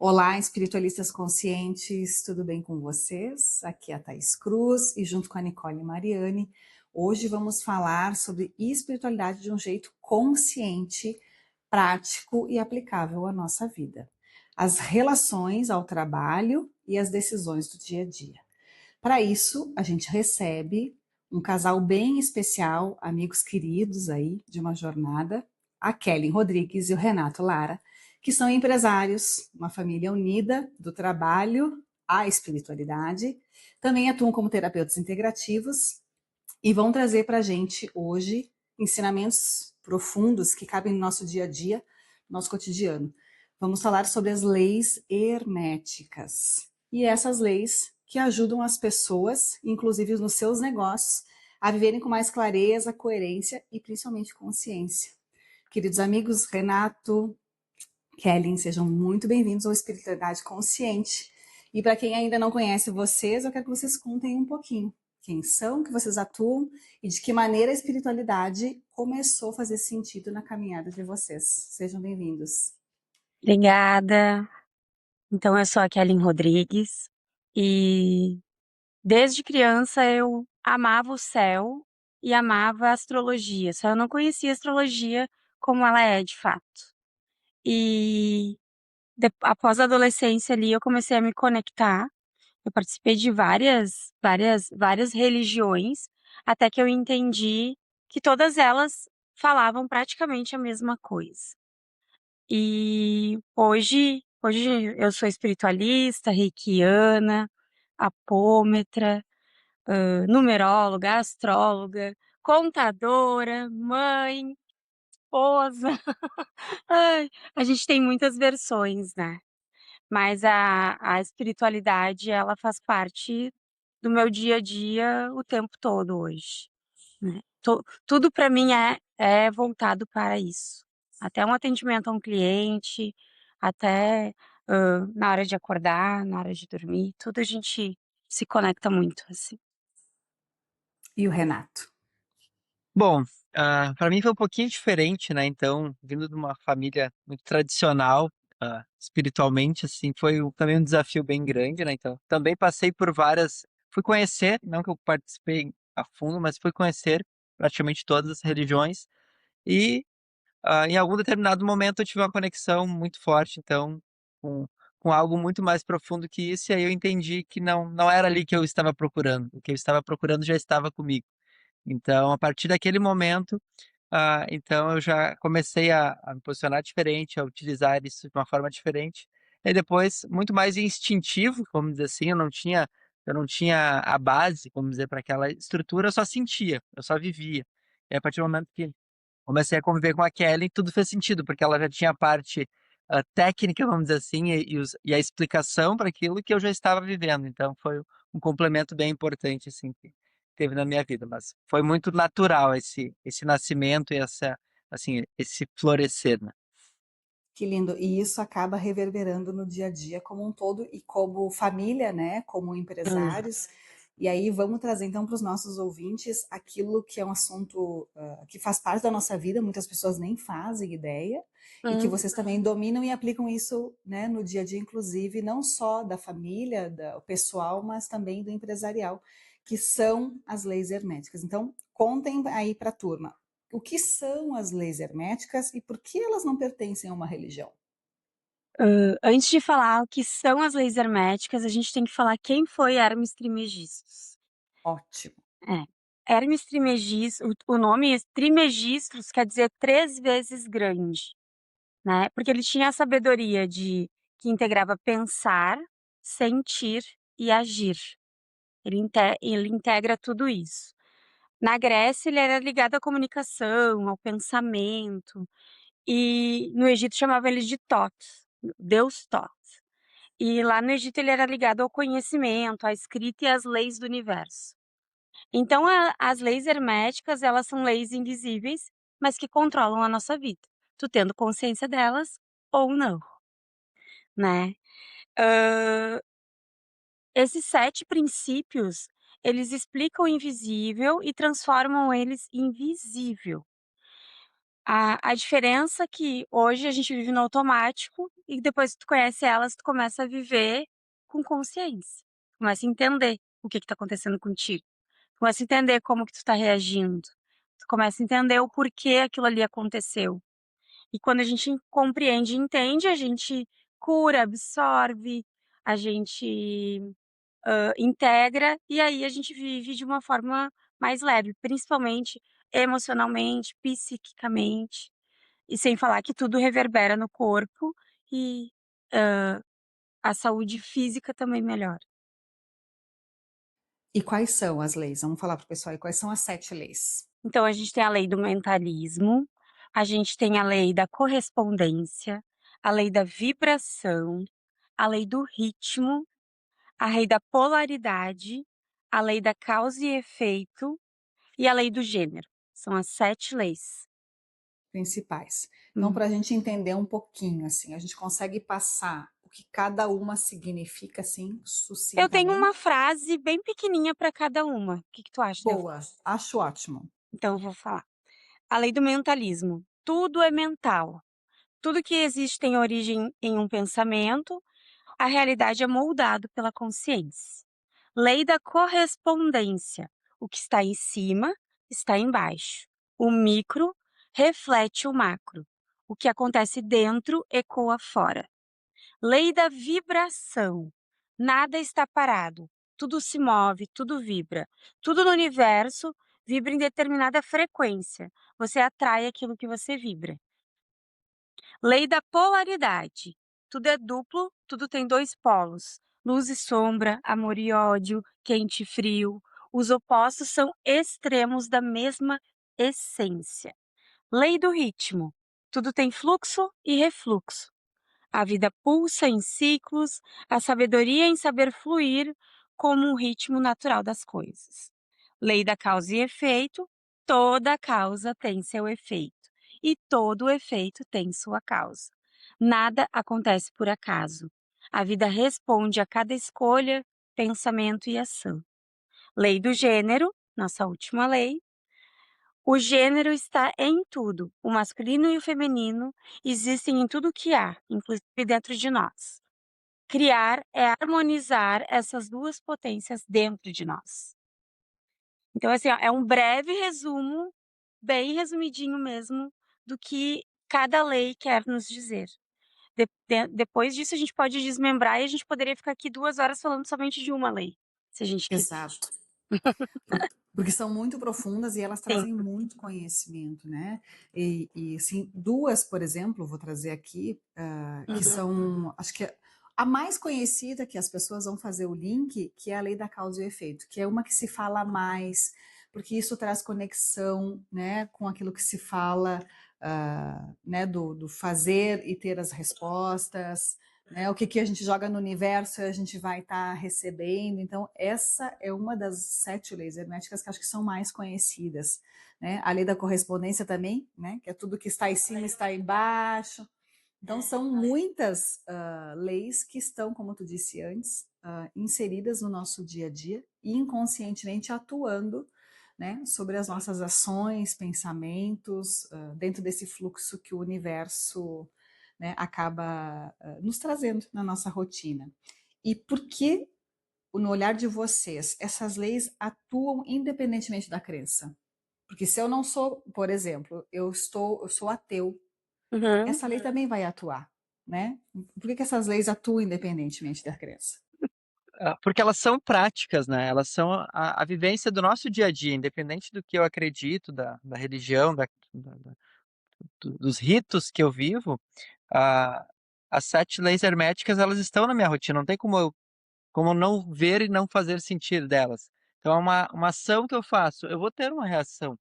Olá, espiritualistas conscientes, tudo bem com vocês? Aqui é a Thaís Cruz e junto com a Nicole Mariani, hoje vamos falar sobre espiritualidade de um jeito consciente, prático e aplicável à nossa vida. As relações ao trabalho e as decisões do dia a dia. Para isso, a gente recebe um casal bem especial, amigos queridos aí de uma jornada, a Kelly Rodrigues e o Renato Lara, que são empresários, uma família unida do trabalho à espiritualidade, também atuam como terapeutas integrativos e vão trazer para a gente hoje ensinamentos profundos que cabem no nosso dia a dia, no nosso cotidiano. Vamos falar sobre as leis herméticas e essas leis que ajudam as pessoas, inclusive nos seus negócios, a viverem com mais clareza, coerência e principalmente consciência. Queridos amigos, Renato, Kelly, sejam muito bem-vindos ao Espiritualidade Consciente. E para quem ainda não conhece vocês, eu quero que vocês contem um pouquinho quem são, que vocês atuam e de que maneira a espiritualidade começou a fazer sentido na caminhada de vocês. Sejam bem-vindos. Obrigada. Então, eu sou a Kelly Rodrigues e desde criança eu amava o céu e amava a astrologia, só eu não conhecia a astrologia como ela é de fato. E após a adolescência ali eu comecei a me conectar. Eu participei de várias religiões, até que eu entendi que todas elas falavam praticamente a mesma coisa. E hoje eu sou espiritualista, reikiana, apômetra, numeróloga, astróloga, contadora, mãe, esposa. Ai, a gente tem muitas versões, né. Mas a espiritualidade, ela faz parte do meu dia a dia o tempo todo hoje, né. Tudo para mim é voltado para isso. Até um atendimento a um cliente, até, na hora de acordar, na hora de dormir, tudo a gente se conecta muito, assim. E o Renato? Bom, para mim foi um pouquinho diferente, né, então, vindo de uma família muito tradicional, espiritualmente, assim, foi também um desafio bem grande, né, então, também passei por várias fui conhecer, não que eu participei a fundo, mas fui conhecer praticamente todas as religiões e, em algum determinado momento eu tive uma conexão muito forte, então, com com algo muito mais profundo que isso, e aí eu entendi que não era ali que eu estava procurando, o que eu estava procurando já estava comigo. Então, a partir daquele momento, então eu já comecei a me posicionar diferente, a utilizar isso de uma forma diferente. E depois, muito mais instintivo, vamos dizer assim, eu não tinha a base, vamos dizer, para aquela estrutura, eu só sentia, eu só vivia. E a partir do momento que comecei a conviver com a Kelly, tudo fez sentido, porque ela já tinha a parte, técnica, vamos dizer assim, e a explicação para aquilo que eu já estava vivendo. Então foi um complemento bem importante, assim, que teve na minha vida, mas foi muito natural esse nascimento e essa assim, esse florescer, né. Que lindo. E isso acaba reverberando no dia a dia como um todo e como família, né? Como Hum. empresários. E aí vamos trazer então para os nossos ouvintes aquilo que é um assunto que faz parte da nossa vida, muitas pessoas nem fazem ideia, e que Hum. vocês também dominam e aplicam isso, né, no dia a dia, inclusive, não só da família, do pessoal, mas também do empresarial, que são as leis herméticas. Então, contem aí para a turma o que são as leis herméticas e por que elas não pertencem a uma religião? Antes de falar o que são as leis herméticas, a gente tem que falar quem foi Hermes Trismegistus. Ótimo. É. Hermes Trismegistus, o nome Trismegistus quer dizer 3 vezes grande, né, porque ele tinha a sabedoria que integrava pensar, sentir e agir. Ele integra tudo isso. Na Grécia, ele era ligado à comunicação, ao pensamento, e no Egito chamava ele de Thoth, deus Thoth. E lá no Egito ele era ligado ao conhecimento, à escrita e às leis do universo. Então as leis herméticas, elas são leis invisíveis, mas que controlam a nossa vida, tu tendo consciência delas ou não, né. Hã, esses 7 princípios, eles explicam o invisível e transformam eles em visível. A diferença é que hoje a gente vive no automático e depois que tu conhece elas, tu começa a viver com consciência. Começa a entender o que tá acontecendo contigo. Começa a entender como que tu tá reagindo. Tu começa a entender o porquê aquilo ali aconteceu. E quando a gente compreende e entende, a gente cura, absorve, a gente integra, e aí a gente vive de uma forma mais leve, principalmente emocionalmente, psiquicamente, e sem falar que tudo reverbera no corpo e, a saúde física também melhora. E quais são as leis? Vamos falar para o pessoal aí, quais são as 7 leis? Então a gente tem a lei do mentalismo, a gente tem a lei da correspondência, a lei da vibração, a lei do ritmo, a lei da polaridade, a lei da causa e efeito e a lei do gênero. São as 7 leis. Principais. Então, Hum. para a gente entender um pouquinho, assim, a gente consegue passar o que cada uma significa, assim, Eu tenho uma sucintamente? frase bem pequenininha para cada uma. O que tu acha de eu Boa, acho ótimo. então eu vou falar. A lei do mentalismo. Tudo é mental. Tudo que existe tem origem em um pensamento, a realidade é moldado pela consciência. Lei da correspondência. O que está em cima está embaixo. O micro reflete o macro. O que acontece dentro ecoa fora. Lei da vibração. Nada está parado. Tudo se move, tudo vibra. Tudo no universo vibra em determinada frequência. Você atrai aquilo que você vibra. Lei da polaridade. Tudo é duplo, tudo tem 2 polos. Luz e sombra, amor e ódio, quente e frio. Os opostos são extremos da mesma essência. Lei do ritmo. Tudo tem fluxo e refluxo. A vida pulsa em ciclos, a sabedoria em saber fluir como um ritmo natural das coisas. Lei da causa e efeito: toda causa tem seu efeito, e todo efeito tem sua causa. Nada acontece por acaso. A vida responde a cada escolha, pensamento e ação. Lei do gênero, nossa última lei: o gênero está em tudo. O masculino e o feminino existem em tudo que há, inclusive dentro de nós. Criar é harmonizar essas 2 potências dentro de nós. Então, assim, ó, é um breve resumo, bem resumidinho mesmo, do que cada lei quer nos dizer. Depois disso, a gente pode desmembrar e a gente poderia ficar aqui 2 horas falando somente de uma lei, se a gente quiser. Exato. Porque são muito profundas e elas Sim. trazem muito conhecimento, né? E assim, duas, por exemplo, vou trazer aqui, que são, acho que a mais conhecida, que as pessoas vão fazer o link, que é a lei da causa e efeito, que é uma que se fala mais, porque isso traz conexão, né, com aquilo que se fala, né, do fazer e ter as respostas, né? O que a gente joga no universo a gente vai estar recebendo. Então, essa é uma das 7 leis herméticas que acho que são mais conhecidas. Né? A lei da correspondência também, né? Que é tudo que está em cima está embaixo. Então, são muitas leis que estão, como tu disse antes, inseridas no nosso dia a dia e inconscientemente atuando, né, sobre as nossas ações, pensamentos, dentro desse fluxo que o universo, né, acaba nos trazendo na nossa rotina. E por que, no olhar de vocês, essas leis atuam independentemente da crença? Porque se eu não sou, por exemplo, eu sou ateu, Uhum. essa lei também vai atuar, né? Por que essas leis atuam independentemente da crença? Porque elas são práticas, né? Elas são a vivência do nosso dia a dia, independente do que eu acredito, da religião, dos ritos que eu vivo, a, as 7 leis herméticas, elas estão na minha rotina, não tem como eu não ver e não fazer sentido delas. Então, é uma ação que eu faço, eu vou ter uma reação.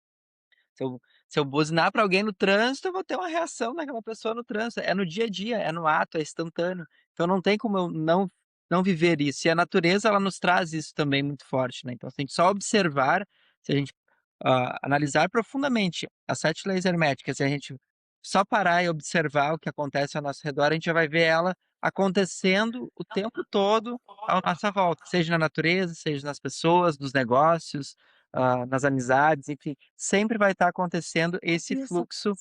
Se eu, se eu buzinar para alguém no trânsito, eu vou ter uma reação daquela pessoa no trânsito. É no dia a dia, é no ato, é instantâneo. Então não tem como eu não viver isso. E a natureza, ela nos traz isso também muito forte, né? Então se a gente só observar, se a gente analisar profundamente as 7 leis herméticas, se a gente só parar e observar o que acontece ao nosso redor, a gente já vai ver ela acontecendo o tempo todo à nossa volta, seja na natureza, seja nas pessoas, nos negócios, nas amizades, enfim, sempre vai estar acontecendo esse Isso. fluxo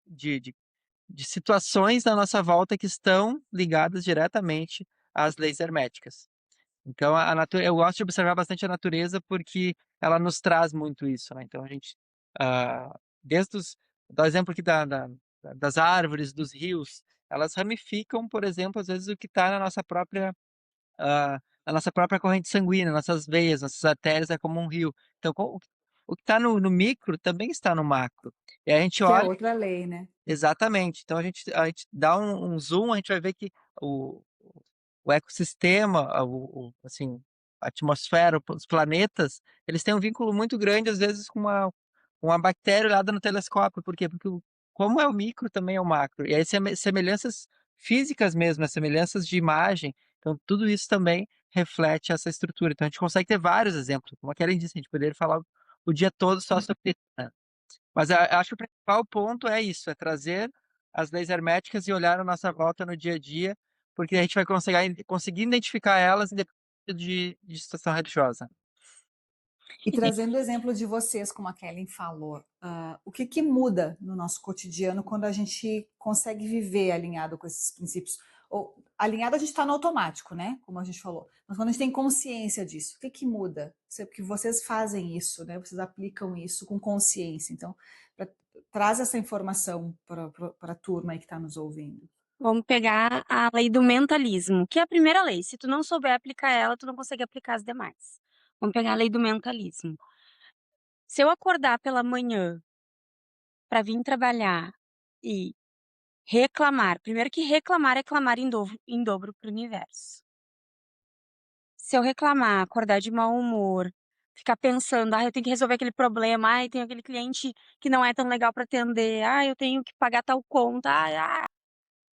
de de situações na nossa volta que estão ligadas diretamente às leis herméticas. Então, eu gosto de observar bastante a natureza porque ela nos traz muito isso, né? Então, a gente, ah, desde os, dá o exemplo aqui das árvores, dos rios, elas ramificam, por exemplo, às vezes o que está na nossa própria corrente sanguínea, nossas veias, nossas artérias é como um rio. Então, o que está no micro também está no macro. E aí a gente Que é olha. outra lei, né? Exatamente. Então a gente dá um zoom, a gente vai ver que o ecossistema, assim, a atmosfera, os planetas, eles têm um vínculo muito grande, às vezes, com uma bactéria olhada no telescópio. Por quê? Porque como é o micro, também é o macro. E aí semelhanças físicas mesmo, né? Semelhanças de imagem. Então, tudo isso também reflete essa estrutura. Então, a gente consegue ter vários exemplos. Como a Karen disse, a gente poderia falar o dia todo só sobre isso, né? Mas acho que o principal ponto é isso, é trazer as leis herméticas e olhar a nossa volta no dia a dia, porque a gente vai conseguir identificar elas independente de situação religiosa. E trazendo o exemplo de vocês, como a Kellen falou, o que que muda no nosso cotidiano quando a gente consegue viver alinhado com esses princípios? Ou, alinhado a gente está no automático, né? Como a gente falou. Mas quando a gente tem consciência disso, o que que muda? Porque vocês fazem isso, né? Vocês aplicam isso com consciência. Então, traz essa informação para a turma aí que está nos ouvindo. Vamos pegar a lei do mentalismo, que é a primeira lei. Se tu não souber aplicar ela, tu não consegue aplicar as demais. Vamos pegar a lei do mentalismo. Se eu acordar pela manhã para vir trabalhar e reclamar, primeiro que reclamar é clamar em dobro para o universo. Se eu reclamar, acordar de mau humor, ficar pensando, eu tenho que resolver aquele problema, tem aquele cliente que não é tão legal para atender, eu tenho que pagar tal conta,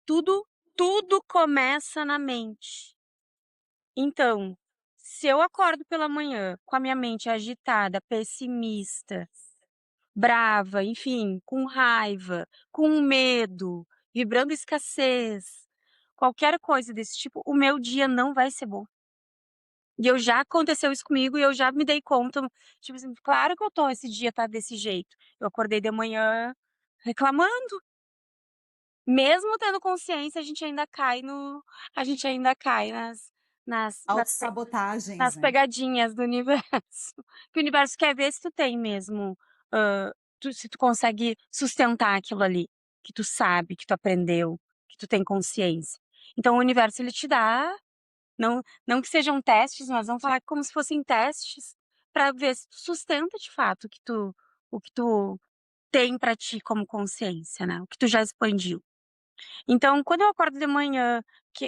tudo, tudo começa na mente. Então, se eu acordo pela manhã com a minha mente agitada, pessimista, brava, enfim, com raiva, com medo, vibrando escassez, qualquer coisa desse tipo, o meu dia não vai ser bom. E eu já aconteceu isso comigo e eu já me dei conta, tipo assim, claro que esse dia tá desse jeito. Eu acordei de manhã reclamando. Mesmo tendo consciência, a gente ainda cai nas, nas, pe- Autossabotagens, nas né? pegadinhas do universo. Que o universo quer ver se tu tem mesmo, se tu consegue sustentar aquilo ali, que tu sabe, que tu aprendeu, que tu tem consciência. Então o universo ele te dá, não que sejam testes, mas vamos falar como se fossem testes para ver se tu sustenta de fato o que tu tem para ti como consciência, né? O que tu já expandiu. Então, quando eu acordo de manhã,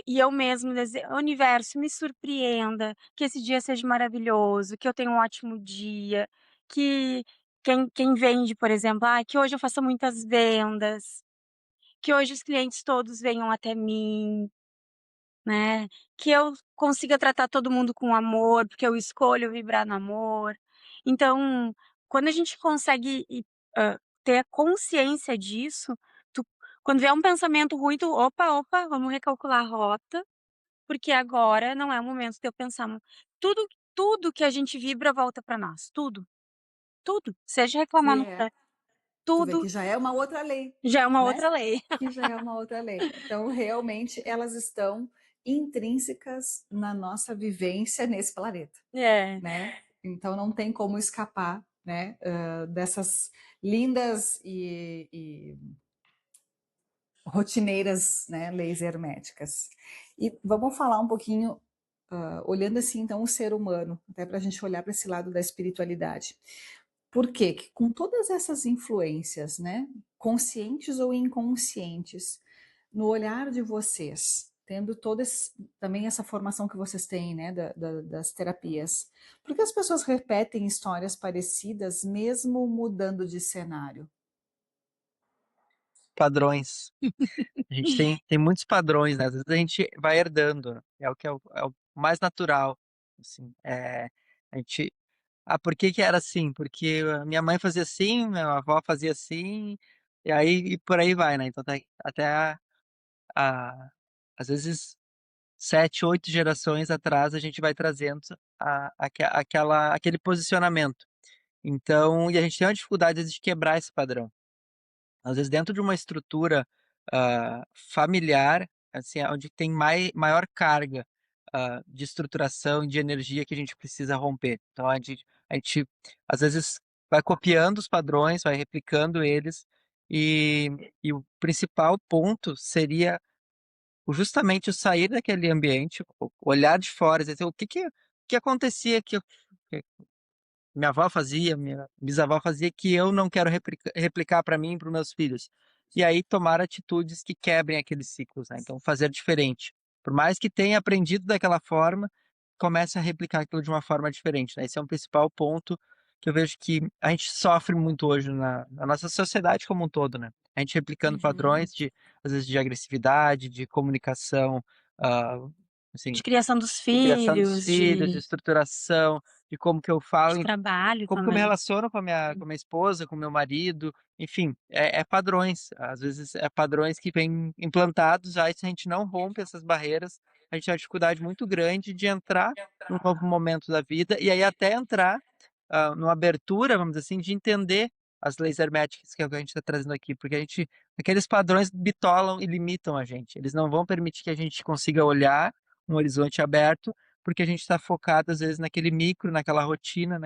e eu mesmo desejo, o universo me surpreenda, que esse dia seja maravilhoso, que eu tenha um ótimo dia, que quem vende, por exemplo, que hoje eu faça muitas vendas, que hoje os clientes todos venham até mim, né? Que eu consiga tratar todo mundo com amor, porque eu escolho vibrar no amor. Então, quando a gente consegue ter a consciência disso, tu, quando vier um pensamento ruim, opa, vamos recalcular a rota, porque agora não é o momento de eu pensar. Tudo, tudo que a gente vibra volta para nós, tudo. Seja reclamar no É. trânsito, Tu vê tudo que já é uma outra lei, já é uma né? outra lei. Que já é uma outra lei. Então, realmente, elas estão intrínsecas na nossa vivência nesse planeta, É, né? Então, não tem como escapar, né, dessas lindas e rotineiras, né, leis herméticas. E vamos falar um pouquinho, olhando assim, então, o ser humano, até para a gente olhar para esse lado da espiritualidade. Por quê? Que com todas essas influências, né, conscientes ou inconscientes, no olhar de vocês, tendo também essa formação que vocês têm, né, das terapias, por que as pessoas repetem histórias parecidas mesmo mudando de cenário? Padrões. A gente tem muitos padrões, né? Às vezes a gente vai herdando, né? É o que é o mais natural, assim. A gente, por que que era assim? Porque a minha mãe fazia assim, minha avó fazia assim, e por aí vai, né? Então até a- às vezes 7, 8 gerações atrás a gente vai trazendo aquele posicionamento. Então, e a gente tem uma dificuldade às vezes, de quebrar esse padrão. Às vezes dentro de uma estrutura familiar, assim, onde tem maior carga, de estruturação e de energia que a gente precisa romper. Então a gente às vezes vai copiando os padrões, vai replicando eles, e e o principal ponto seria justamente o sair daquele ambiente, olhar de fora, dizer: "O que acontecia que minha avó fazia, minha bisavó fazia, que eu não quero replicar para mim e para os meus filhos?". E aí tomar atitudes que quebrem aqueles ciclos, né, então fazer diferente. Por mais que tenha aprendido daquela forma, comece a replicar aquilo de uma forma diferente, né, esse é um principal ponto que eu vejo que a gente sofre muito hoje na nossa sociedade como um todo, né. A gente replicando Uhum. padrões de, às vezes, de agressividade, de comunicação, hã, De assim, criação dos de criação dos filhos, filhos, de estruturação, de como que eu falo, de trabalho como que eu me também. relaciono com a minha esposa, com o meu marido, enfim, é padrões. Às vezes é padrões que vêm implantados já, e se a gente não rompe essas barreiras, a gente tem uma dificuldade muito grande de entrar num novo momento da vida, e aí até entrar, numa abertura, vamos dizer assim, de entender as leis herméticas, que é o que a gente está trazendo aqui, porque aqueles padrões bitolam e limitam a gente. Eles não vão permitir que a gente consiga olhar um horizonte aberto, porque a gente está focado, às vezes, naquele micro, naquela rotina,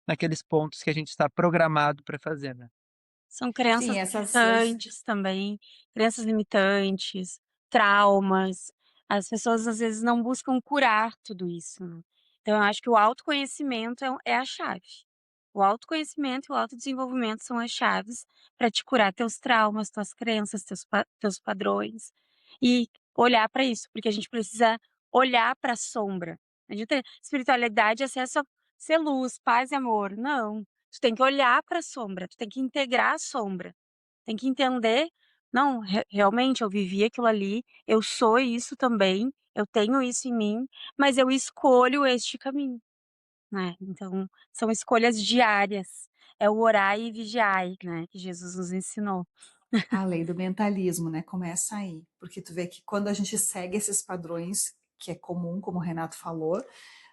naqueles pontos que a gente está programado para fazer, né. São Sim, crenças essas leis. limitantes também, crenças limitantes, traumas. As pessoas às vezes não buscam curar tudo isso, né. Então eu acho que o autoconhecimento é a chave. O autoconhecimento e o autodesenvolvimento são as chaves para te curar teus traumas, tuas crenças, teus padrões, e olhar para isso, porque a gente precisa olhar para a sombra. Não adianta espiritualidade é ser luz, paz e amor, não. Tu tem que olhar para a sombra, tu tem que integrar a sombra, tem que entender: "Não, realmente eu vivi aquilo ali, eu sou isso também, eu tenho isso em mim, mas eu escolho este caminho", né. Então, são escolhas diárias, é o orar e vigiai, né, que Jesus nos ensinou. A lei do mentalismo, né, começa aí, porque tu vê que quando a gente segue esses padrões, que é comum, como o Renato falou,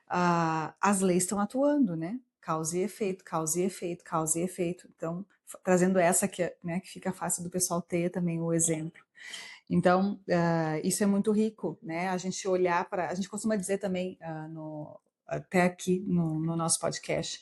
as leis estão atuando, né, causa e efeito, causa e efeito, causa e efeito. Então, trazendo essa que é, né, que fica fácil do pessoal ter também o exemplo. Então, isso é muito rico, né, a gente olhar para, a gente costuma dizer também, até aqui no nosso podcast,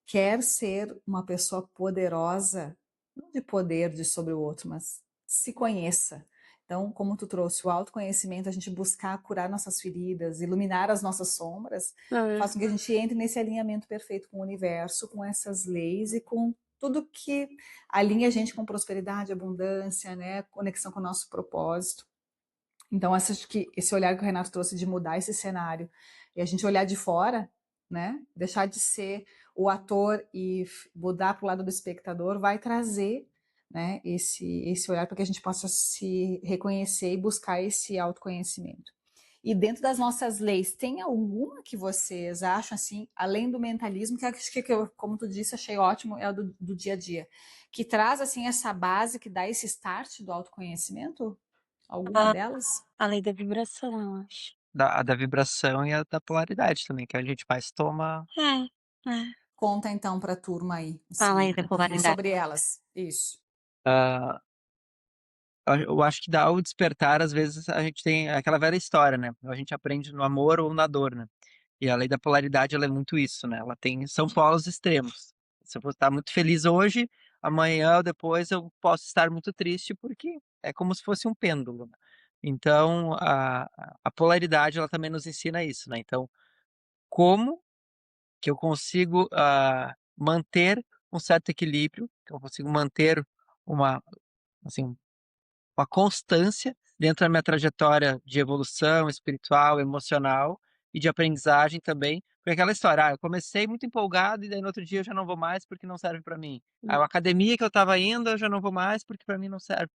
quer ser uma pessoa poderosa, não de poder de sobre o outro, mas se conheça. Então, como tu trouxe o autoconhecimento, a gente buscar curar nossas feridas, iluminar as nossas sombras, É. faz com que a gente entre nesse alinhamento perfeito com o universo, com essas leis e com tudo que alinha a gente com prosperidade, abundância, né, conexão com o nosso propósito. Então, acho que esse olhar que o Renato trouxe de mudar esse cenário e a gente olhar de fora, né, deixar de ser o ator e mudar para o lado do espectador, vai trazer, né, esse olhar para que a gente possa se reconhecer e buscar esse autoconhecimento. E dentro das nossas leis, tem alguma que vocês acham assim, além do mentalismo, que acho que eu, como tu disse, achei ótimo, é o do dia a dia, que traz assim essa base que dá esse start do autoconhecimento? Alguma A delas? a lei da vibração, eu acho. Da vibração e a da polaridade também, que a gente mais toma. É, é. Conta então para a turma aí, A assim, lei da um pouquinho polaridade. sobre elas. Isso. hã, eu acho que dá o despertar, às vezes, a gente tem aquela velha história, né, a gente aprende no amor ou na dor, né. E a lei da polaridade, ela é muito isso, né, ela tem são polos extremos. Se eu vou estar muito feliz hoje, amanhã ou depois eu posso estar muito triste, porque é como se fosse um pêndulo, né. Então a polaridade, ela também nos ensina isso, né, então como que eu consigo, manter um certo equilíbrio, que eu consigo manter uma, assim, uma constância dentro da minha trajetória de evolução espiritual, emocional e de aprendizagem também, porque aquela história: eu comecei muito empolgado e daí no outro dia eu já não vou mais porque não serve para mim. A academia que eu estava indo eu já não vou mais porque para mim não serve.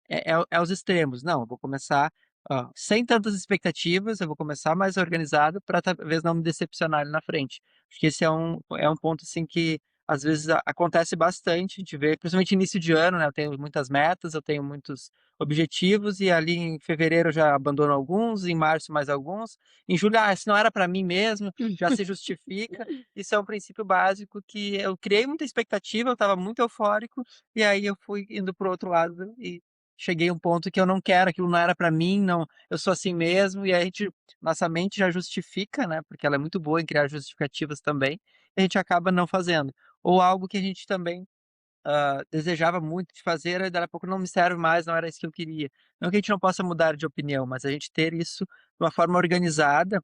É os extremos. Não, eu vou começar, sem tantas expectativas, eu vou começar mais organizado para talvez não me decepcionar ali na frente. Acho que esse é um ponto, assim, que às vezes acontece bastante, a gente vê, principalmente início de ano, né, eu tenho muitas metas, eu tenho muitos objetivos e ali em fevereiro eu já abandono alguns, em março mais alguns, em julho: "Ah, se não era para mim mesmo", já se justifica. Isso é um princípio básico que eu criei muita expectativa, eu estava muito eufórico, e aí eu fui indo para o outro lado e cheguei a um ponto que eu não quero, aquilo não era para mim, não, eu sou assim mesmo, e a gente, nossa mente já justifica, né? Porque ela é muito boa em criar justificativas também, e a gente acaba não fazendo. Ou algo que a gente também desejava muito de fazer, e daqui a pouco não me serve mais, não era isso que eu queria. Não que a gente não possa mudar de opinião, mas a gente ter isso de uma forma organizada,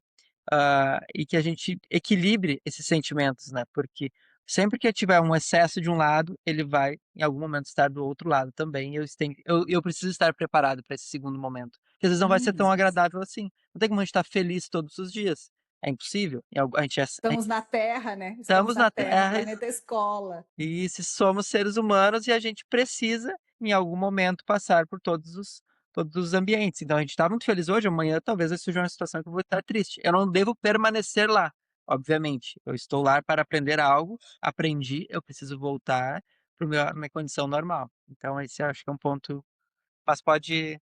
e que a gente equilibre esses sentimentos, né? Porque sempre que tiver um excesso de um lado, ele vai, em algum momento, estar do outro lado também. Eu preciso estar preparado para esse segundo momento. Porque às vezes não vai ser tão Uhum. agradável assim. Não tem como a gente estar feliz todos os dias. É impossível. A gente Estamos na Terra, né? Estamos estamos na na Terra, Terra. planeta escola. E se somos seres humanos e a gente precisa, em algum momento, passar por todos os ambientes. Então a gente está muito feliz hoje, amanhã talvez eu esteja uma situação que eu vou estar triste. Eu não devo permanecer lá, obviamente. Eu estou lá para aprender algo, aprendi, eu preciso voltar para a minha condição normal. Então esse eu acho que é um ponto. Mas pode.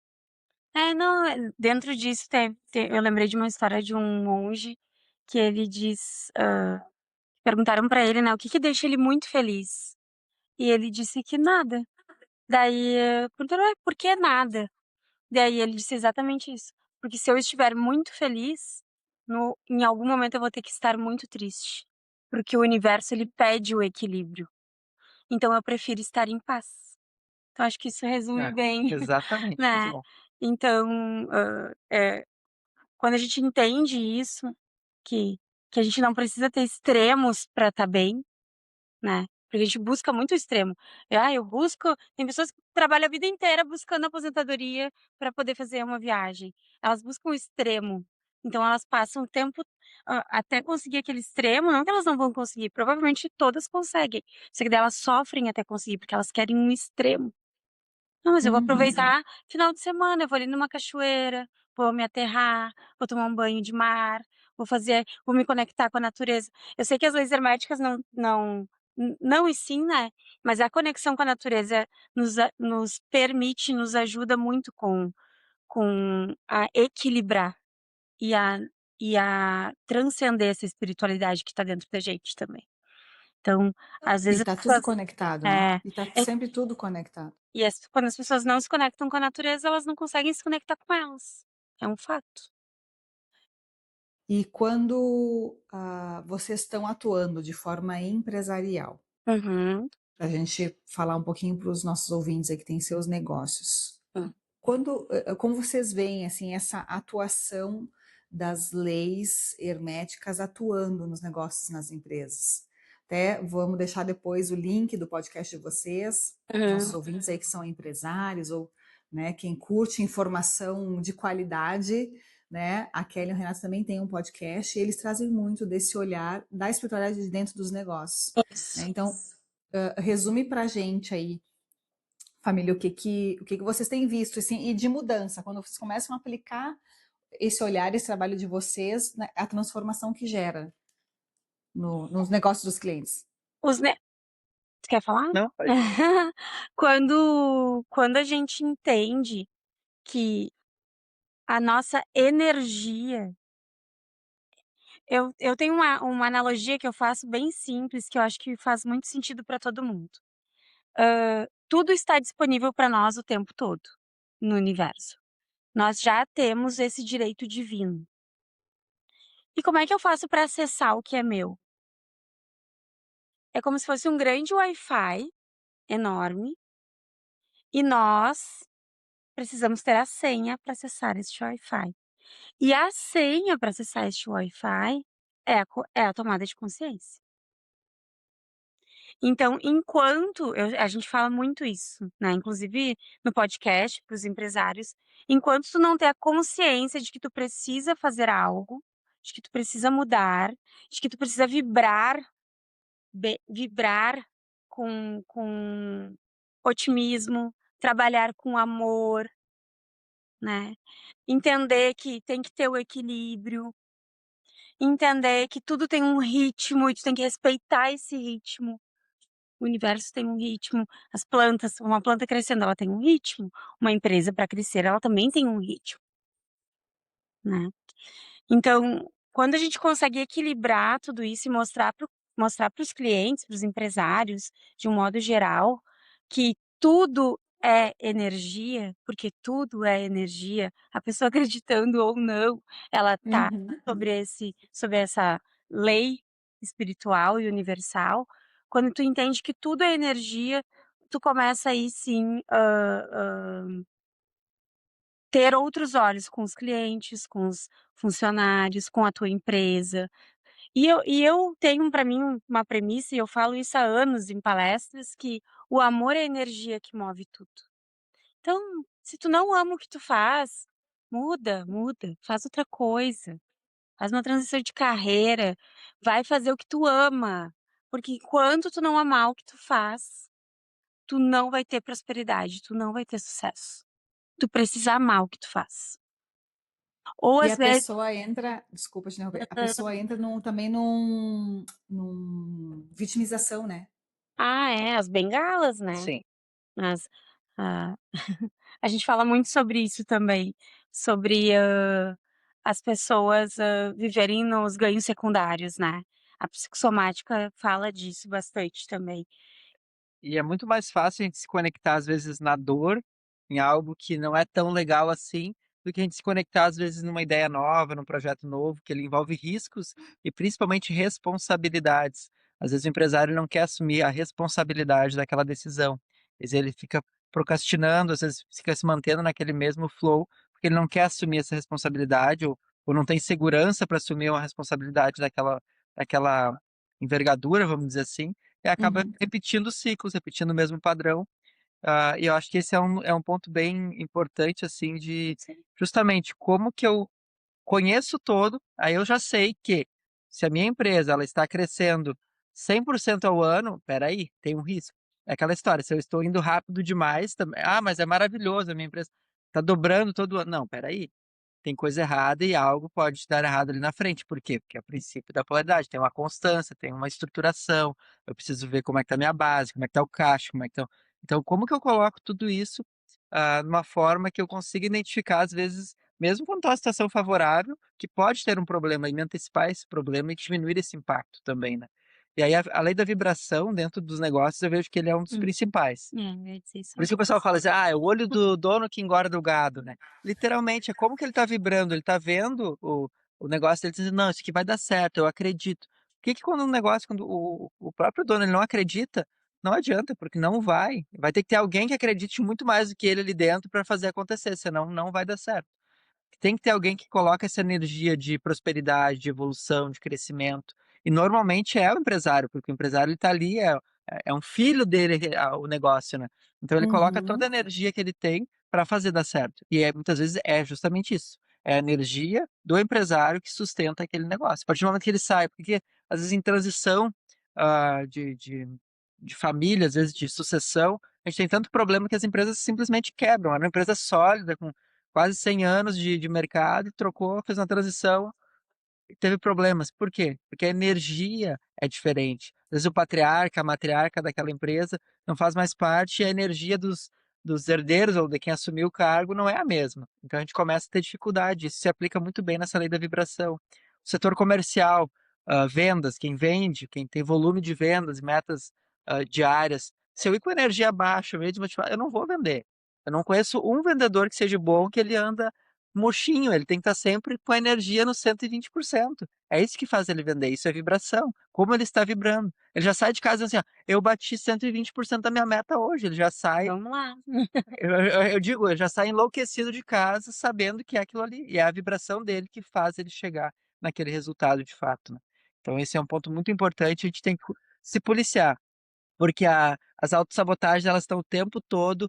Não, dentro disso eu lembrei de uma história de um monge que ele diz, perguntaram pra ele, né, o que que deixa ele muito feliz, e ele disse que nada. Daí, perguntaram: "Ué, por que nada?" Daí ele disse exatamente isso: "Porque se eu estiver muito feliz, no em algum momento eu vou ter que estar muito triste, porque o universo ele pede o equilíbrio, então eu prefiro estar em paz." Então acho que isso resume É, bem, exatamente, muito né. bom. Então, quando a gente entende isso, que que a gente não precisa ter extremos pra estar bem, né, porque a gente busca muito extremo. Eu busco tem pessoas que trabalham a vida inteira buscando aposentadoria para poder fazer uma viagem. Elas buscam o extremo, então elas passam o tempo, até conseguir aquele extremo, não que elas não vão conseguir, provavelmente todas conseguem, só que daí elas sofrem até conseguir, porque elas querem um extremo. Não, mas eu vou Uhum. aproveitar final de semana, eu vou ali numa cachoeira, vou me aterrar, vou tomar um banho de mar, vou me conectar com a natureza. Eu sei que as leis herméticas não e sim, né, mas a conexão com a natureza nos permite, nos ajuda muito com a equilibrar e a transcender essa espiritualidade que está dentro da gente também. Então, às E vezes as tá tudo pessoas conectado, né? é, E tá é sempre tudo conectado. quando as pessoas não se conectam com a natureza, elas não conseguem se conectar com elas. É um fato. E quando vocês estão atuando de forma empresarial, Uhum. para a gente falar um pouquinho para os nossos ouvintes aí que têm seus negócios, Hum. como vocês veem assim essa atuação das leis herméticas atuando nos negócios nas empresas? Até vamos deixar depois o link do podcast de vocês, nossos Uhum. ouvintes aí que são empresários ou, né, quem curte informação de qualidade, né? A Kelly e o Renato também têm um podcast e eles trazem muito desse olhar da espiritualidade de dentro dos negócios, né? Isso. Então, resume para a gente aí, família, o que vocês têm visto, assim, e de mudança, quando vocês começam a aplicar esse olhar, esse trabalho de vocês, né, a transformação que gera nos negócios dos clientes. Os ne Tu quer falar? Não, Quando a gente entende que a nossa energia eu tenho uma analogia que eu faço bem simples, que eu acho que faz muito sentido para todo mundo. Tudo está disponível para nós o tempo todo, no universo. Nós já temos esse direito divino. E como é que eu faço para acessar o que é meu? É como se fosse um grande Wi-Fi enorme e nós precisamos ter a senha para acessar este Wi-Fi. E a senha para acessar este Wi-Fi é a tomada de consciência. Então, a gente fala muito isso, né, inclusive no podcast para os empresários, enquanto tu não ter a consciência de que tu precisa fazer algo, de que tu precisa mudar, de que tu precisa vibrar com otimismo, trabalhar com amor, né, entender que tem que ter o equilíbrio, entender que tudo tem um ritmo e tu tem que respeitar esse ritmo. O universo tem um ritmo, uma planta crescendo, ela tem um ritmo, uma empresa para crescer, ela também tem um ritmo, né. Então, quando a gente consegue equilibrar tudo isso e mostrar para os clientes, para os empresários, de um modo geral, que tudo é energia, porque tudo é energia, a pessoa acreditando ou não, ela tá Uhum. sobre essa lei espiritual e universal. Quando tu entende que tudo é energia, tu começa aí sim, ter outros olhos com os clientes, com os funcionários, com a tua empresa. E eu tenho para mim uma premissa, e eu falo isso há anos em palestras, que o amor é a energia que move tudo. Então, se tu não ama o que tu faz, muda, faz outra coisa, faz uma transição de carreira, vai fazer o que tu ama, porque enquanto tu não amar o que tu faz, tu não vai ter prosperidade, tu não vai ter sucesso. Tu precisa amar o que tu faz. Ou E às a vezes pessoa entra, desculpa te interromper, a pessoa entra também num vitimização, né? é, as bengalas, né, Sim. as ah, a gente fala muito sobre isso também, sobre, as pessoas, viverem nos ganhos secundários, né. A psicossomática fala disso bastante também. E é muito mais fácil a gente se conectar, às vezes, na dor, em algo que não é tão legal assim, do que a gente se conectar, às vezes, numa ideia nova, num projeto novo, que ele envolve riscos e principalmente responsabilidades. Às vezes o empresário não quer assumir a responsabilidade daquela decisão. Às vezes ele fica procrastinando, às vezes fica se mantendo naquele mesmo flow, porque ele não quer assumir essa responsabilidade ou não tem segurança para assumir uma responsabilidade daquela envergadura, vamos dizer assim, e acaba Uhum. repetindo ciclos, repetindo o mesmo padrão. E eu acho que esse é um ponto bem importante, assim, de Sim. justamente como que eu conheço todo, aí eu já sei que se a minha empresa ela está crescendo 100% ao ano, espera aí, tem um risco. É aquela história, se eu estou indo rápido demais, mas é maravilhoso, a minha empresa está dobrando todo ano. Não, espera aí, tem coisa errada e algo pode dar errado ali na frente. Por quê? Porque é o princípio da polaridade, tem uma constância, tem uma estruturação, eu preciso ver como é que tá a minha base, como é que tá o caixa, como é que tá. Então, como que eu coloco tudo isso, numa forma que eu consiga identificar, às vezes, mesmo quando está uma situação favorável, que pode ter um problema, e me antecipar esse problema e diminuir esse impacto também, né? E aí a lei da vibração dentro dos negócios, eu vejo que ele é um dos Uhum. principais. É, eu ia dizer isso Por isso que o agora. pessoal fala assim: "Ah, é o olho do dono que engorda o gado", né. Literalmente, é como que ele tá vibrando, ele tá vendo o negócio dele dizendo: "Não, isso aqui vai dar certo, eu acredito". Por que que quando um negócio quando o próprio dono ele não acredita, não adianta, porque não vai. Vai ter que ter alguém que acredite muito mais do que ele ali dentro para fazer acontecer, senão não vai dar certo. Tem que ter alguém que coloca essa energia de prosperidade, de evolução, de crescimento. E normalmente é o empresário, porque o empresário ele tá ali, é um filho dele o negócio, né. Então ele coloca toda a Uhum. energia que ele tem para fazer dar certo. E muitas vezes é justamente isso, é a energia do empresário que sustenta aquele negócio. A partir do momento que ele sai, porque às vezes em transição, de família, às vezes de sucessão, a gente tem tanto problema que as empresas simplesmente quebram. Era uma empresa sólida com quase 100 anos de mercado, trocou, fez uma transição e teve problemas. Por quê? Porque a energia é diferente. Às vezes o patriarca, a matriarca daquela empresa não faz mais parte e a energia dos herdeiros ou de quem assumiu o cargo não é a mesma. Então a gente começa a ter dificuldade. Isso se aplica muito bem nessa lei da vibração. O setor comercial, vendas, quem vende, quem tem volume de vendas, metas diárias. Se eu ir com energia baixa, meio desmotivado, eu não vou vender. Eu não conheço um vendedor que seja bom que ele anda murchinho, ele tem que estar sempre com a energia no 120%. É isso que faz ele vender, isso é vibração. Como ele está vibrando. Ele já sai de casa assim: "Ó, eu bati 120% da minha meta hoje", ele já sai Vamos lá. eu digo, ele já sai enlouquecido de casa sabendo que é aquilo ali, e é a vibração dele que faz ele chegar naquele resultado de fato, né. Então esse é um ponto muito importante, a gente tem que se policiar. Porque as autossabotagens elas estão o tempo todo,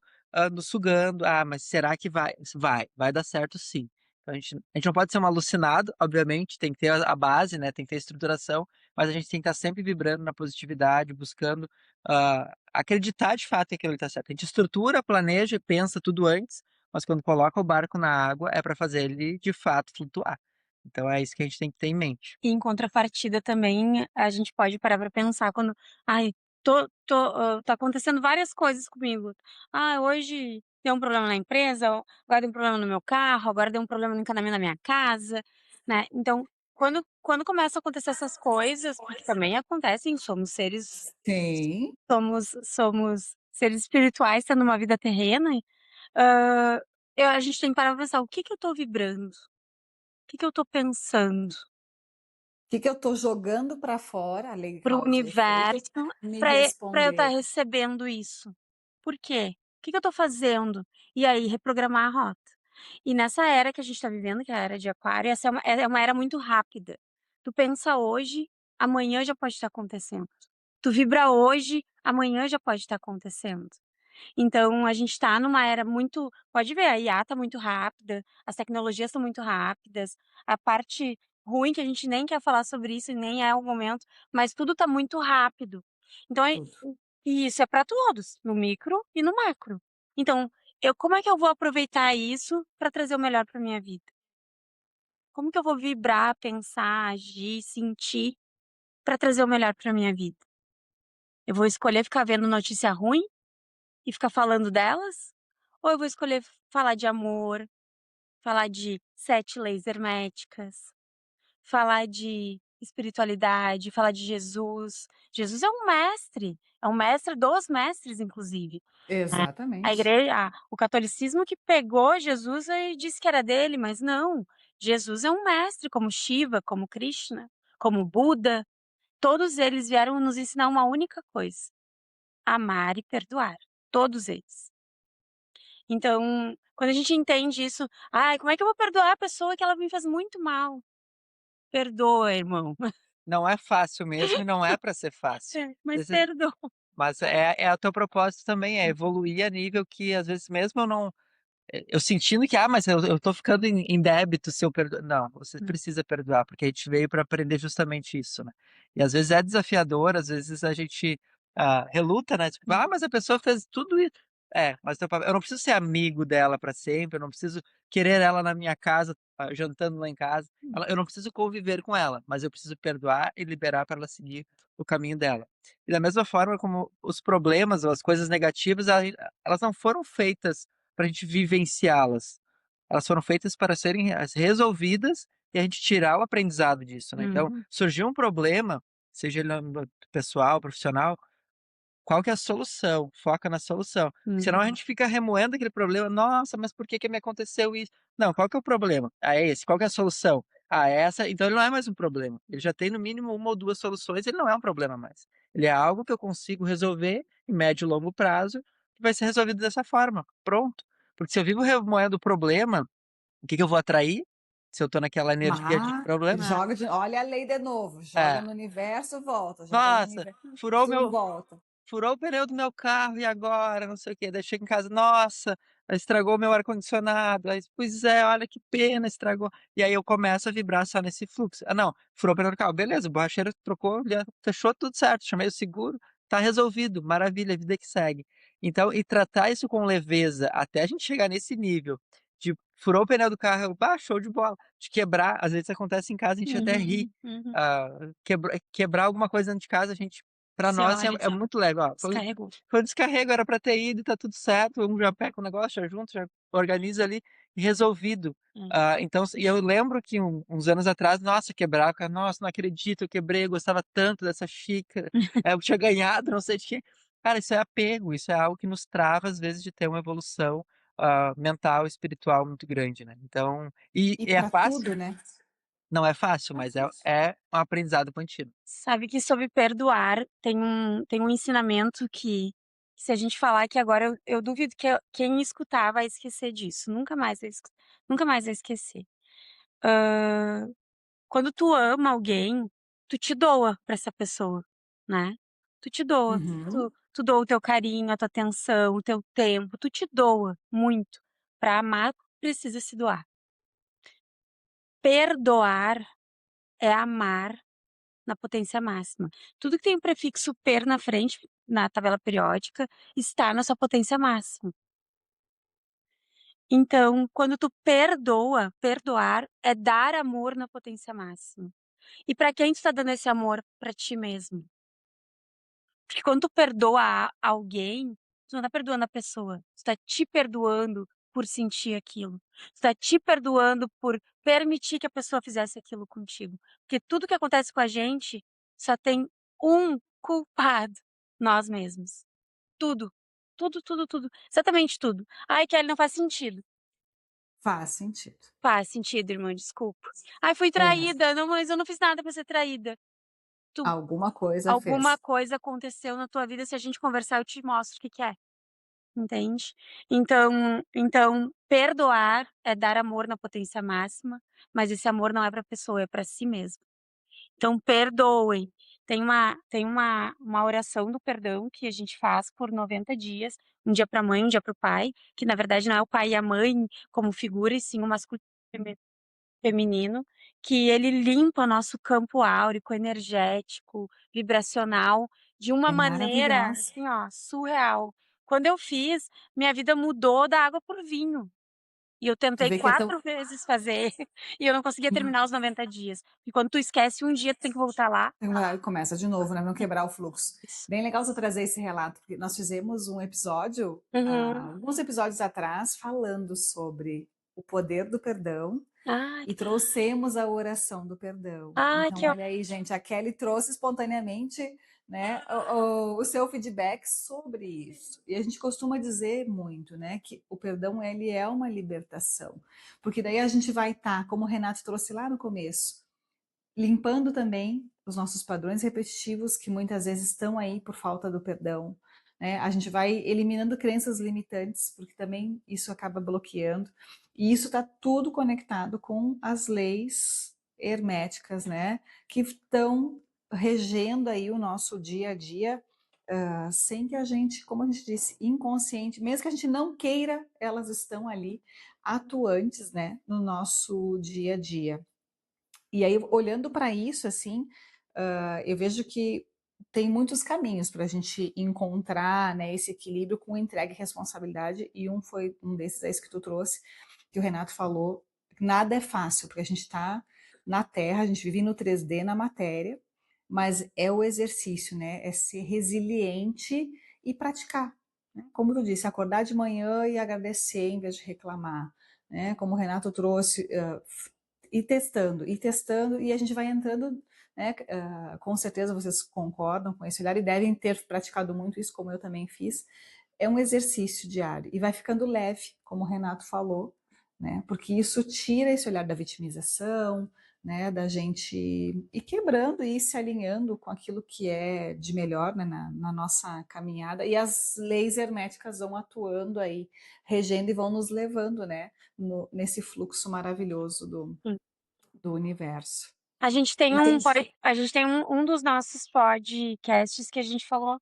nos sugando: "Ah, mas será que vai?". Vai dar certo sim. Então a gente não pode ser um alucinado, obviamente, tem que ter a base, né, tem que ter a estruturação, mas a gente tem que estar sempre vibrando na positividade, buscando, acreditar de fato que aquilo está certo. A gente estrutura, planeja e pensa tudo antes, mas quando coloca o barco na água é para fazer ele de fato flutuar. Então é isso que a gente tem que ter em mente. E em contrapartida também, a gente pode parar pra pensar quando: "Ai, tá acontecendo várias coisas comigo. Ah, hoje deu um problema na empresa, agora deu um problema no meu carro, agora deu um problema no encanamento da minha casa", né. Então, quando começam a acontecer essas coisas, porque também acontecem, somos Sim. somos seres espirituais tendo uma vida terrena, ah, a gente tem que parar pra pensar, o que que eu tô vibrando? O que que eu tô pensando? O que eu estou jogando para fora, a lei de Pro causa e efeito, universo, me para eu estar responder. recebendo isso. Por quê? O que que eu tô fazendo? E aí reprogramar a rota. E nessa era que a gente tá vivendo, que é a era de aquário, essa é uma era muito rápida. Tu pensa hoje, amanhã já pode estar acontecendo. Tu vibra hoje, amanhã já pode estar acontecendo. Então a gente tá numa era muito, pode ver, a IA tá muito rápida, as tecnologias estão muito rápidas, a parte ruim que a gente nem quer falar sobre isso e nem é o momento, mas tudo tá muito rápido. Então Tudo. e isso é para todos, no micro e no macro. Então, como é que eu vou aproveitar isso para trazer o melhor para minha vida? Como que eu vou vibrar, pensar, agir, sentir para trazer o melhor para minha vida? Eu vou escolher ficar vendo notícia ruim e ficar falando delas? Ou eu vou escolher falar de amor, falar de 7 leis herméticas, falar de espiritualidade, falar de Jesus. Jesus é um mestre dos mestres, inclusive. A Exatamente. igreja, o catolicismo que pegou Jesus e disse que era dele, mas não. Jesus é um mestre, como Shiva, como Krishna, como Buda. Todos eles vieram nos ensinar uma única coisa: amar e perdoar. Todos eles. Então, quando a gente entende isso, ai, como é que eu vou perdoar a pessoa que ela me fez muito mal? Perdoa, irmão. Não é fácil mesmo e não é para ser fácil. Mas Às vezes perdoa. mas é o teu propósito também, é evoluir a nível que às vezes mesmo eu não eu sentindo que, mas eu tô ficando em débito se eu perdoar. Não, você Hum, precisa perdoar, porque a gente veio para aprender justamente isso, né. E às vezes é desafiador, às vezes a gente, reluta, né, tipo: hum, mas a pessoa fez tudo isso. É, mas eu não preciso ser amigo dela para sempre, eu não preciso querer ela na minha casa, jantando lá em casa. hum, Eu não preciso conviver com ela, mas eu preciso perdoar e liberar para ela seguir o caminho dela. E da mesma forma como os problemas ou as coisas negativas, elas não foram feitas para a gente vivenciá-las. Elas foram feitas para serem resolvidas e a gente tirar o aprendizado disso, né. Então, uhum, surgiu um problema, seja ele no âmbito pessoal, profissional, qual que é a solução? Foca na solução. Senão a uhum, gente fica remoendo aquele problema: "Nossa, mas por que que me aconteceu isso?". Não, qual que é o problema? É esse. Qual que é a solução? É essa. Então ele não é mais um problema. Ele já tem no mínimo uma ou 2 soluções, ele não é um problema mais. Ele é algo que eu consigo resolver em médio e longo prazo, que vai ser resolvido dessa forma, pronto. Porque se eu vivo remoendo o problema, o que que eu vou atrair? Se eu tô naquela energia de problema Olha a lei de novo, joga é. no universo, volta, joga no "Nossa, furou o universo, meu volta. furou o pneu do meu carro, e agora? Não sei o quê". Daí chego em casa: "Nossa, estragou meu ar-condicionado". Aí: "Pois é, olha que pena, estragou". E aí eu começo a vibrar só nesse fluxo. Não, furou o pneu do carro, beleza, o borracheiro trocou, já fechou tudo certo, chamei o seguro, tá resolvido, maravilha, vida que segue. Então e tratar isso com leveza, até a gente chegar nesse nível de furou o pneu do carro, show de bola. De quebrar, às vezes acontece em casa, a gente até ri, uhum, uhum. ah, quebrar alguma coisa dentro de casa, a gente pra Se nós olha e é fala, muito leve, ó, descarregou. foi um descarrego, era pra ter ido, tá tudo certo, um já pega o negócio, já junta, já organiza ali, e resolvido. É. Então e eu lembro que uns anos atrás, nossa, quebrar, cara, "Nossa, não acredito, eu quebrei, eu gostava tanto dessa xícara, eu tinha ganhado, não sei de quê". Cara, isso é apego, isso é algo que nos trava, às vezes, de ter uma evolução, mental, espiritual muito grande, né. Então E é para fácil? tudo, né? Não é fácil, Não é mas fácil. é um aprendizado contínuo. Sabe que sobre perdoar tem um ensinamento que se a gente falar que agora eu duvido que quem escutar vai esquecer disso, nunca mais vai esquecer. Quando tu ama alguém, tu te doa pra essa pessoa, né. Tu te doa, Uhum. tu doa o teu carinho, a tua atenção, o teu tempo, tu te doa muito. Pra amar, precisa se doar. Perdoar é amar na potência máxima. Tudo que tem o prefixo "per" na frente, na tabela periódica, está na sua potência máxima. Então, quando tu perdoa, perdoar é dar amor na potência máxima. E pra quem tu tá dando esse amor? Pra ti mesmo. Porque quando tu perdoa alguém, tu não tá perdoando a pessoa, tu tá te perdoando por sentir aquilo. Tu tá te perdoando por permitir que a pessoa fizesse aquilo contigo. Porque tudo que acontece com a gente só tem um culpado: nós mesmos. Tudo. tudo, tudo, tudo, exatamente tudo. Ai, Kelly, não faz sentido. Faz sentido. Faz sentido, irmã, desculpa. Ai, fui É, traída. Não, mas eu não fiz nada pra ser traída. Tu, alguma coisa alguma fez. coisa aconteceu na tua vida, se a gente conversar, eu te mostro o que que é, entende? Então, perdoar é dar amor na potência máxima, mas esse amor não é pra pessoa, é pra si mesmo. Então, perdoem. Tem uma oração do perdão que a gente faz por 90 dias, um dia para a mãe, um dia para o pai, que na verdade não é o pai e a mãe como figura, e sim o masculino e feminino, que ele limpa o nosso campo áurico, energético, vibracional, de uma É maneira, maravilhosa. assim, ó, surreal. Quando eu fiz, minha vida mudou da água por vinho. E eu Tu tentei vê que é tão. 4 vezes fazer, e eu não conseguia terminar os 90 dias. E quando tu esquece um dia, tu tem que voltar lá. Começa de novo, né? Não quebrar o fluxo. Isso. Bem legal você trazer esse relato, porque nós fizemos um episódio, Uhum. alguns episódios atrás, falando sobre o poder do perdão Ai, e trouxemos a oração do perdão. ai, Então, que olha aí, gente, a Kelly trouxe espontaneamente, né, o seu feedback sobre isso. E a gente costuma dizer muito, né, que o perdão ele é uma libertação, porque daí a gente vai estar, como o Renato trouxe lá no começo, limpando também os nossos padrões repetitivos que muitas vezes estão aí por falta do perdão. Né? A gente vai eliminando crenças limitantes, porque também isso acaba bloqueando. E isso está tudo conectado com as leis herméticas, né? Que estão regendo aí o nosso dia a dia, sem que a gente, como a gente disse, inconsciente, mesmo que a gente não queira, elas estão ali atuantes, né, no nosso dia a dia. E aí, olhando para isso, assim, eu vejo que tem muitos caminhos para a gente encontrar, né, esse equilíbrio com entrega e responsabilidade, e foi um desses aí que tu trouxe, que o Renato falou. Nada é fácil, porque a gente está na Terra, a gente vive no 3D, na matéria, mas é o exercício, né? É ser resiliente e praticar. Né? Como tu disse, acordar de manhã e agradecer em vez de reclamar. Né? Como o Renato trouxe, e testando, e a gente vai entrando, né? Com certeza vocês concordam com esse olhar e devem ter praticado muito isso, como eu também fiz. É um exercício diário e vai ficando leve, como o Renato falou, né? Porque isso tira esse olhar da vitimização, né? Da gente ir quebrando e ir se alinhando com aquilo que é de melhor, né? Na nossa caminhada, e as leis herméticas vão atuando aí, regendo e vão nos levando, né? Nesse fluxo maravilhoso sim. do universo. A gente tem E tem. um dos nossos podcasts que a gente falou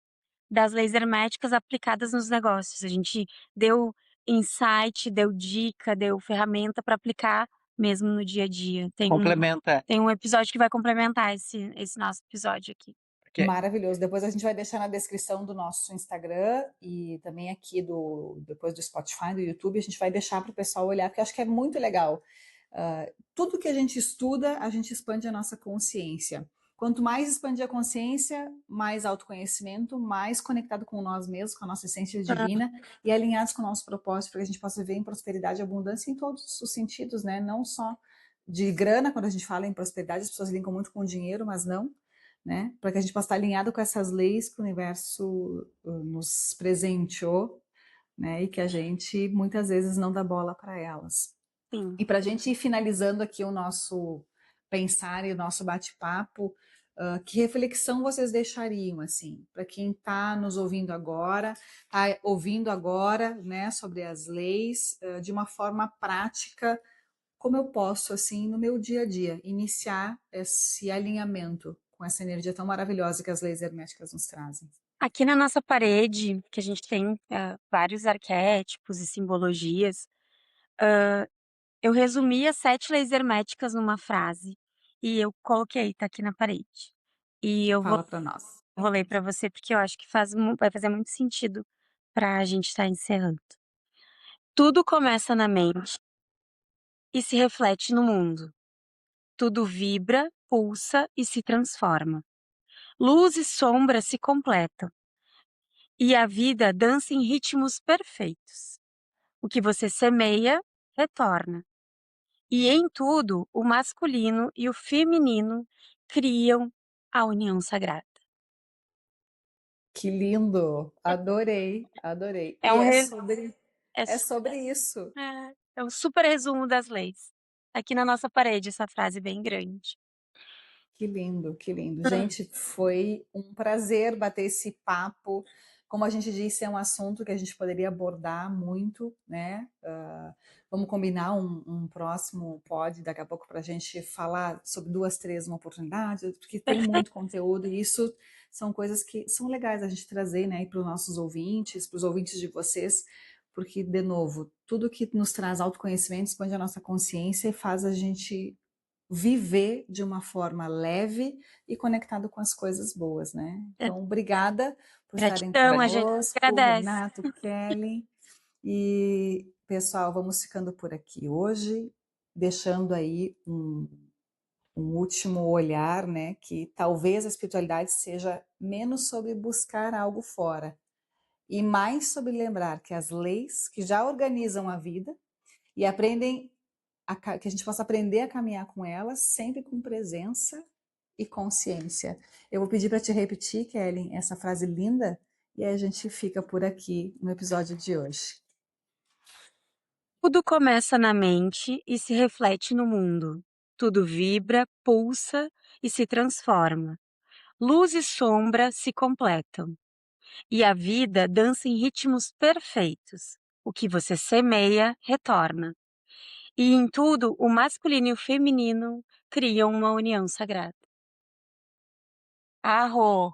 das leis herméticas aplicadas nos negócios. A gente deu insight, deu dica, deu ferramenta para aplicar mesmo no dia a dia. Complementa, Tem um episódio que vai complementar esse nosso episódio aqui. porque Maravilhoso. Depois a gente vai deixar na descrição do nosso Instagram e também aqui depois do Spotify, do YouTube, a gente vai deixar para o pessoal olhar, porque eu acho que é muito legal. Tudo que a gente estuda, a gente expande a nossa consciência. Quanto mais expandir a consciência, mais autoconhecimento, mais conectado com nós mesmos, com a nossa essência divina e alinhados com o nosso propósito, para que a gente possa viver em prosperidade e abundância em todos os sentidos, né? Não só de grana, quando a gente fala em prosperidade, as pessoas linkam muito com dinheiro, mas não, né? Para que a gente possa estar alinhado com essas leis que o universo nos presenteou, né? E que a gente muitas vezes não dá bola para elas. Sim. E para a gente ir finalizando aqui o nosso pensar e o nosso bate-papo, que reflexão vocês deixariam, assim, para quem está nos ouvindo agora, né, sobre as leis, de uma forma prática, como eu posso, assim, no meu dia a dia, iniciar esse alinhamento com essa energia tão maravilhosa que as leis herméticas nos trazem? Aqui na nossa parede, que a gente tem vários arquétipos e simbologias, eu resumi as 7 leis herméticas numa frase e eu coloquei, tá aqui na parede. E eu Fala para nós. vou ler para você porque eu acho que vai fazer muito sentido para a gente estar encerrando. Tudo começa na mente e se reflete no mundo. Tudo vibra, pulsa e se transforma. Luz e sombra se completam e a vida dança em ritmos perfeitos. O que você semeia, retorna. E em tudo, o masculino e o feminino criam a união sagrada. Que lindo! Adorei, adorei. É E um é re sobre é é su sobre isso. é um super resumo das leis. Aqui na nossa parede essa frase bem grande. Que lindo, que lindo. Hum. Gente, foi um prazer bater esse papo. Como a gente disse, é um assunto que a gente poderia abordar muito, né? Vamos combinar um próximo pod daqui a pouco para a gente falar sobre duas, três, uma oportunidade, porque tem muito Perfeito. conteúdo e isso são coisas que são legais a gente trazer, né, para os nossos ouvintes, para os ouvintes de vocês, porque, de novo, tudo que nos traz autoconhecimento expande a nossa consciência e faz a gente viver de uma forma leve e conectado com as coisas boas, né? É, Então, obrigada por estarem gratidão, a gente conosco, agradece. Renato, Kelly. E, pessoal, vamos ficando por aqui hoje, deixando aí um último olhar, né? Que talvez a espiritualidade seja menos sobre buscar algo fora e mais sobre lembrar que as leis que já organizam a vida e aprendem que a gente possa aprender a caminhar com elas, sempre com presença e consciência. Eu vou pedir para te repetir, Kelly, essa frase linda, e aí a gente fica por aqui no episódio de hoje. Tudo começa na mente e se reflete no mundo. Tudo vibra, pulsa e se transforma. Luz e sombra se completam. E a vida dança em ritmos perfeitos. O que você semeia, retorna. E em tudo, o masculino e o feminino criam uma união sagrada. Arro!